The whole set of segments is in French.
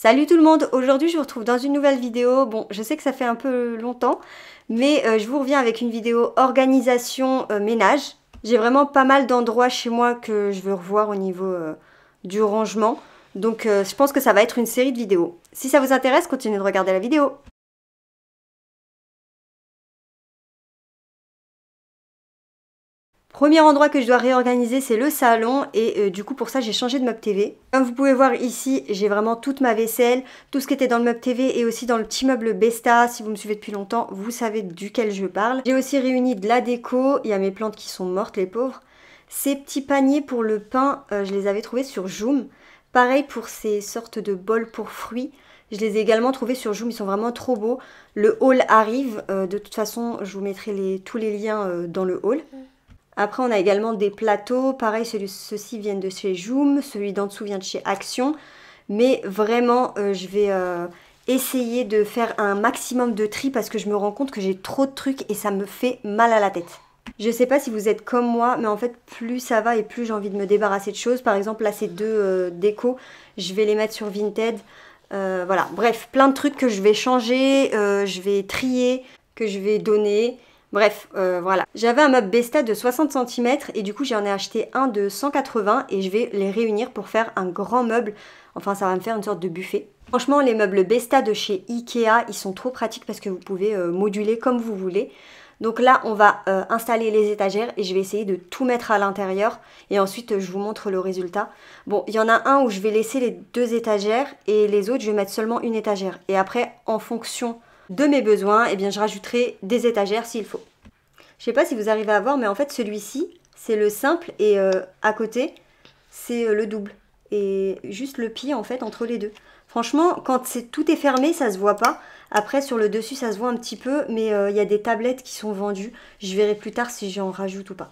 Salut tout le monde, aujourd'hui je vous retrouve dans une nouvelle vidéo. Bon, je sais que ça fait un peu longtemps, mais je vous reviens avec une vidéo organisation ménage. J'ai vraiment pas mal d'endroits chez moi que je veux revoir au niveau du rangement. Donc je pense que ça va être une série de vidéos. Si ça vous intéresse, continuez de regarder la vidéo. Premier endroit que je dois réorganiser, c'est le salon et du coup pour ça j'ai changé de meuble TV. Comme vous pouvez voir ici, j'ai vraiment toute ma vaisselle, tout ce qui était dans le meuble TV et aussi dans le petit meuble Besta. Si vous me suivez depuis longtemps, vous savez duquel je parle. J'ai aussi réuni de la déco, il y a mes plantes qui sont mortes les pauvres. Ces petits paniers pour le pain, je les avais trouvés sur Joom. Pareil pour ces sortes de bols pour fruits. Je les ai également trouvés sur Joom, ils sont vraiment trop beaux. Le haul arrive, de toute façon je vous mettrai tous les liens dans le haul. Après, on a également des plateaux. Pareil, ceux-ci viennent de chez Joom. Celui d'en dessous vient de chez Action. Mais vraiment, je vais essayer de faire un maximum de tri parce que je me rends compte que j'ai trop de trucs et ça me fait mal à la tête. Je sais pas si vous êtes comme moi, mais en fait, plus ça va et plus j'ai envie de me débarrasser de choses. Par exemple, là, ces deux décos, je vais les mettre sur Vinted. Voilà, bref, plein de trucs que je vais changer, je vais trier, que je vais donner. Bref, voilà. J'avais un meuble Besta de 60 cm et du coup j'en ai acheté un de 180 et je vais les réunir pour faire un grand meuble. Enfin, ça va me faire une sorte de buffet. Franchement, les meubles Besta de chez Ikea, ils sont trop pratiques parce que vous pouvez moduler comme vous voulez. Donc là, on va installer les étagères et je vais essayer de tout mettre à l'intérieur. Et ensuite, je vous montre le résultat. Bon, il y en a un où je vais laisser les deux étagères et les autres, je vais mettre seulement une étagère. Et après, en fonction de mes besoins, eh bien, je rajouterai des étagères s'il faut. Je sais pas si vous arrivez à voir, mais en fait, celui-ci, c'est le simple et à côté, c'est le double. Et juste le pied, en fait, entre les deux. Franchement, quand tout est fermé, ça se voit pas. Après, sur le dessus, ça se voit un petit peu, mais il y a des tablettes qui sont vendues. Je verrai plus tard si j'en rajoute ou pas.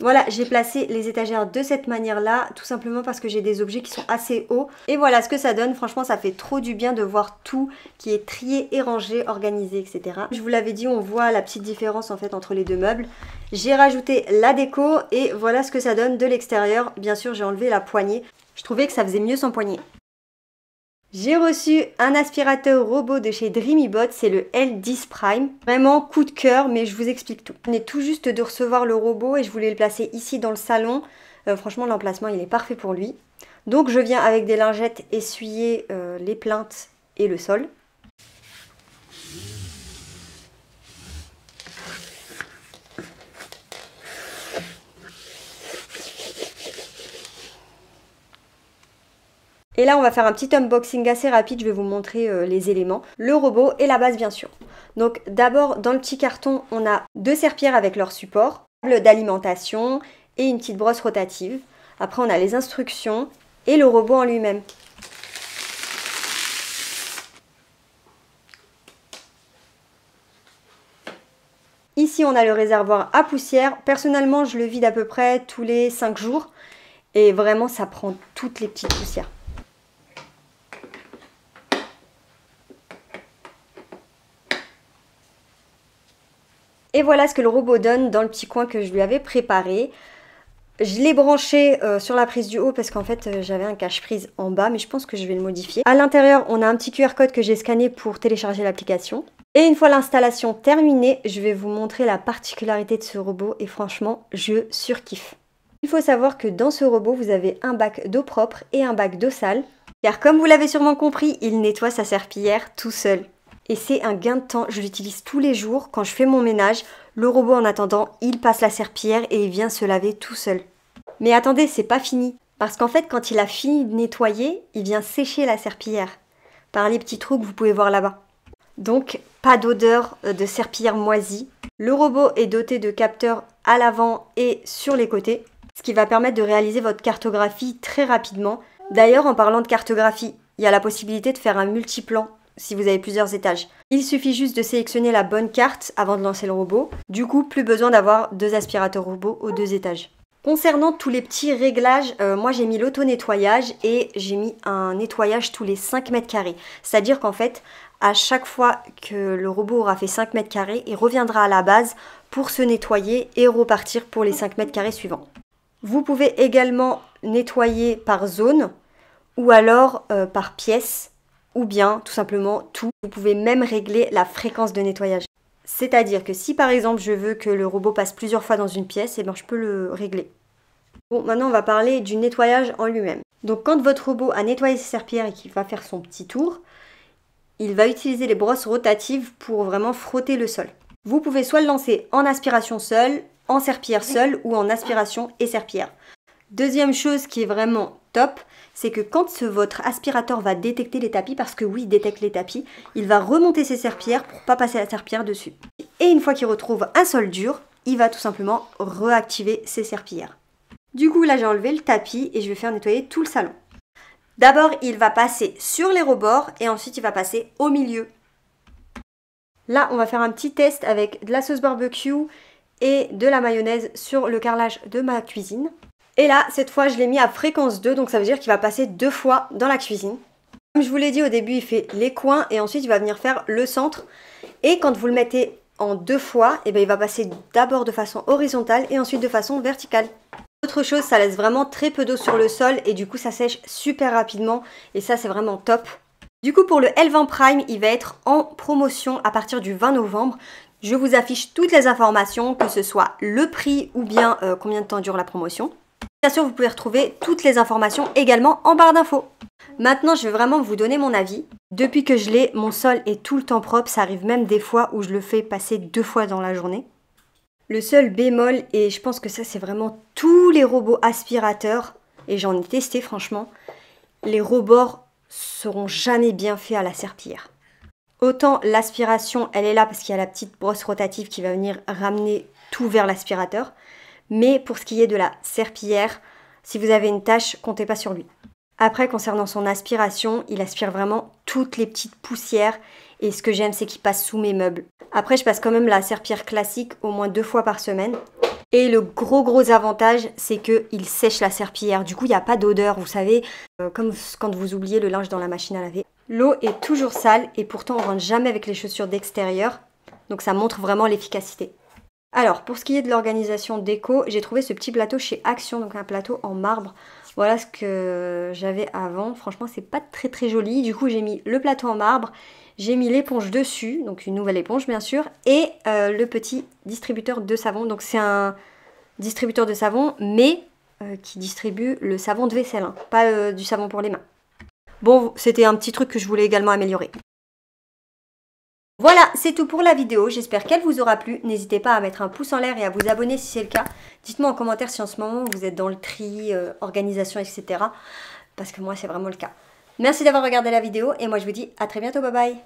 Voilà, j'ai placé les étagères de cette manière-là, tout simplement parce que j'ai des objets qui sont assez hauts. Et voilà ce que ça donne. Franchement, ça fait trop du bien de voir tout qui est trié et rangé, organisé, etc. Je vous l'avais dit, on voit la petite différence en fait entre les deux meubles. J'ai rajouté la déco et voilà ce que ça donne de l'extérieur. Bien sûr, j'ai enlevé la poignée. Je trouvais que ça faisait mieux sans poignée. J'ai reçu un aspirateur robot de chez DreamyBot, c'est le L10 Prime. Vraiment coup de cœur, mais je vous explique tout. On est tout juste de recevoir le robot et je voulais le placer ici dans le salon. Franchement, l'emplacement, il est parfait pour lui. Donc je viens avec des lingettes essuyer les plinthes et le sol. Et là, on va faire un petit unboxing assez rapide, je vais vous montrer les éléments. Le robot et la base, bien sûr. Donc d'abord, dans le petit carton, on a deux serpillères avec leur support, table d'alimentation et une petite brosse rotative. Après, on a les instructions et le robot en lui-même. Ici, on a le réservoir à poussière. Personnellement, je le vide à peu près tous les 5 jours. Et vraiment, ça prend toutes les petites poussières. Et voilà ce que le robot donne dans le petit coin que je lui avais préparé. Je l'ai branché sur la prise du haut parce qu'en fait j'avais un cache-prise en bas, mais je pense que je vais le modifier. À l'intérieur, on a un petit QR code que j'ai scanné pour télécharger l'application. Et une fois l'installation terminée, je vais vous montrer la particularité de ce robot et franchement, je surkiffe. Il faut savoir que dans ce robot, vous avez un bac d'eau propre et un bac d'eau sale. Car comme vous l'avez sûrement compris, il nettoie sa serpillière tout seul. Et c'est un gain de temps, je l'utilise tous les jours quand je fais mon ménage. Le robot en attendant, il passe la serpillière et il vient se laver tout seul. Mais attendez, c'est pas fini. Parce qu'en fait, quand il a fini de nettoyer, il vient sécher la serpillière. Par les petits trous que vous pouvez voir là-bas. Donc, pas d'odeur de serpillière moisie. Le robot est doté de capteurs à l'avant et sur les côtés. Ce qui va permettre de réaliser votre cartographie très rapidement. D'ailleurs, en parlant de cartographie, il y a la possibilité de faire un multiplan si vous avez plusieurs étages. Il suffit juste de sélectionner la bonne carte avant de lancer le robot. Du coup, plus besoin d'avoir deux aspirateurs robots aux deux étages. Concernant tous les petits réglages, moi j'ai mis l'auto-nettoyage et j'ai mis un nettoyage tous les 5 mètres carrés. C'est-à-dire qu'en fait, à chaque fois que le robot aura fait 5 mètres carrés, il reviendra à la base pour se nettoyer et repartir pour les 5 mètres carrés suivants. Vous pouvez également nettoyer par zone ou alors par pièce. ou bien tout simplement tout. Vous pouvez même régler la fréquence de nettoyage. C'est-à-dire que si par exemple je veux que le robot passe plusieurs fois dans une pièce, et ben je peux le régler. Bon, maintenant on va parler du nettoyage en lui-même. Donc quand votre robot a nettoyé ses serpillères et qu'il va faire son petit tour, il va utiliser les brosses rotatives pour vraiment frotter le sol. Vous pouvez soit le lancer en aspiration seule, en serpillière seule ou en aspiration et serpillière. Deuxième chose qui est vraiment top, c'est que quand votre aspirateur va détecter les tapis, parce que oui, il détecte les tapis, il va remonter ses serpillères pour ne pas passer la serpillière dessus. Et une fois qu'il retrouve un sol dur, il va tout simplement réactiver ses serpillères. Du coup, là j'ai enlevé le tapis et je vais faire nettoyer tout le salon. D'abord, il va passer sur les rebords et ensuite il va passer au milieu. Là, on va faire un petit test avec de la sauce barbecue et de la mayonnaise sur le carrelage de ma cuisine. Et là, cette fois, je l'ai mis à fréquence 2, donc ça veut dire qu'il va passer 2 fois dans la cuisine. Comme je vous l'ai dit au début, il fait les coins et ensuite il va venir faire le centre. Et quand vous le mettez en 2 fois, eh bien, il va passer d'abord de façon horizontale et ensuite de façon verticale. Autre chose, ça laisse vraiment très peu d'eau sur le sol et du coup ça sèche super rapidement et ça c'est vraiment top. Du coup pour le L20 Prime, il va être en promotion à partir du 20 novembre. Je vous affiche toutes les informations, que ce soit le prix ou bien combien de temps dure la promotion. Bien sûr, vous pouvez retrouver toutes les informations également en barre d'infos. Maintenant, je vais vraiment vous donner mon avis. Depuis que je l'ai, mon sol est tout le temps propre. Ça arrive même des fois où je le fais passer 2 fois dans la journée. Le seul bémol, et je pense que ça c'est vraiment tous les robots aspirateurs, et j'en ai testé franchement, les rebords seront jamais bien faits à la serpillière. Autant l'aspiration, elle est là parce qu'il y a la petite brosse rotative qui va venir ramener tout vers l'aspirateur. Mais pour ce qui est de la serpillière, si vous avez une tâche, comptez pas sur lui. Après, concernant son aspiration, il aspire vraiment toutes les petites poussières. Et ce que j'aime, c'est qu'il passe sous mes meubles. Après, je passe quand même la serpillière classique au moins 2 fois par semaine. Et le gros avantage, c'est qu'il sèche la serpillière. Du coup, il n'y a pas d'odeur, vous savez, comme quand vous oubliez le linge dans la machine à laver. L'eau est toujours sale et pourtant on rentre jamais avec les chaussures d'extérieur. Donc ça montre vraiment l'efficacité. Alors, pour ce qui est de l'organisation déco, j'ai trouvé ce petit plateau chez Action, donc un plateau en marbre. Voilà ce que j'avais avant. Franchement, c'est pas très joli. Du coup, j'ai mis le plateau en marbre, j'ai mis l'éponge dessus, donc une nouvelle éponge bien sûr, et le petit distributeur de savon. Donc c'est un distributeur de savon, mais qui distribue le savon de vaisselle, hein, pas du savon pour les mains. Bon, c'était un petit truc que je voulais également améliorer. Voilà, c'est tout pour la vidéo, j'espère qu'elle vous aura plu. N'hésitez pas à mettre un pouce en l'air et à vous abonner si c'est le cas. Dites-moi en commentaire si en ce moment vous êtes dans le tri, organisation, etc. Parce que moi c'est vraiment le cas. Merci d'avoir regardé la vidéo et moi je vous dis à très bientôt, bye bye.